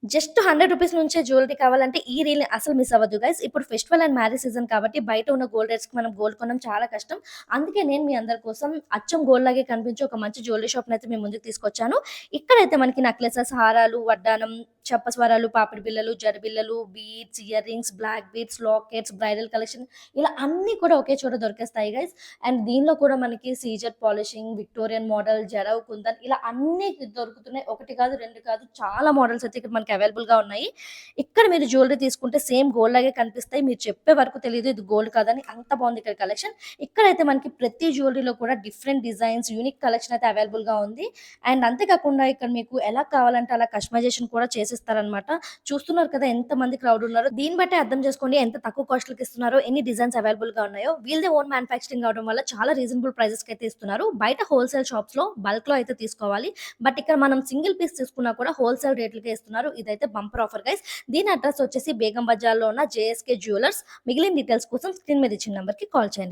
Just రూ. 100 నుంచే jewellery కావాలంటే ఈ రీల్‌ని అసలు మిస్ అవ్వద్దు గైస్. ఇప్పుడు ఫెస్టివల్ అండ్ మ్యారేజ్ సీజన్ కాబట్టి బయట ఉన్న గోల్డ్ రేట్స్‌కి మనం గోల్డ్ కొనడం చాలా కష్టం. అందుకే నేను మీ అందరి కోసం అచ్చం గోల్డ్ లాగే కనిపించే ఒక మంచి జ్యువెలరీ షాప్‌నయితే మీ ముందుకు తీసుకొచ్చాను. ఇక్కడైతే మనకి నెక్లెసెస్, హారాలు, వడ్డానం, చెప్పస్వరాలు, పాపిడి బిళ్ళలు, జడబిళ్ళలు, beads, earrings, black beads, lockets, bridal collection ఇలా అన్నీ కూడా ఒకే చోట దొరికేస్తాయి గైస్. అండ్ దీనిలో కూడా మనకి CZ polishing, Victorian model, jadau kundan ఇలా అన్నీ దొరుకుతున్నాయి. ఒకటి కాదు, 2 కాదు చాలా మోడల్స్ అయితే ఇక్కడ మనకి అవైలబుల్‌గా ఉన్నాయి. ఇక్కడ మీరు జ్యువెలరీ తీసుకుంటే సేమ్ గోల్డ్ లాగే కనిపిస్తాయి. మీరు చెప్పే వరకు తెలీదు ఇది గోల్డ్ కాదని. అంత బావుంది ఇక్కడ కలెక్షన్. ఇక్కడైతే మనకి ప్రతి జ్యువెలరీలో కూడా డిఫరెంట్ డిజైన్స్, యూనిక్ కలెక్షన్ అయితే అవైలబుల్‌గా ఉంది. అండ్ అంతే కాకుండా ఇక్కడ మీకు ఎలా కావాలంటే అలా కస్టమైజేషన్ కూడా చేసిస్తారనమాట. చూస్తున్నారు కదా ఎంతమంది క్రౌడ్ ఉన్నారో. దీన్ని బట్టే అర్థం చేసుకోండి ఎంత తక్కువ కాస్ట్‌లకి ఇస్తున్నారో, ఎన్ని డిజైన్స్ అవైలబుల్‌గా ఉన్నాయో. వీళ్ళదే ఓన్ మ్యానుఫ్యాక్చరింగ్ అవ్వడం వల్ల చాలా రీజనబుల్ ప్రైజెస్‌కి అయితే ఇస్తున్నారు. బయట హోల్‌సేల్ షాప్స్‌లో బల్క్‌లో అయితే తీసుకోవాలి. బట్ ఇక్కడ మనం సింగిల్ పీస్ తీసుకున్నా కూడా హోల్‌సేల్ రేట్లకే ఇస్తున్నారు. ఇదైతే బంపర్ ఆఫర్ గైస్. దీని అడ్రెస్ వచ్చేసి బేగం బజార్‌లో ఉన్న జేఎస్‌కే జ్యువెలర్స్. మిగిలిన డీటెయిల్స్ కోసం స్క్రీన్ మీద ఇచ్చిన నంబర్‌కి కాల్ చేయండి.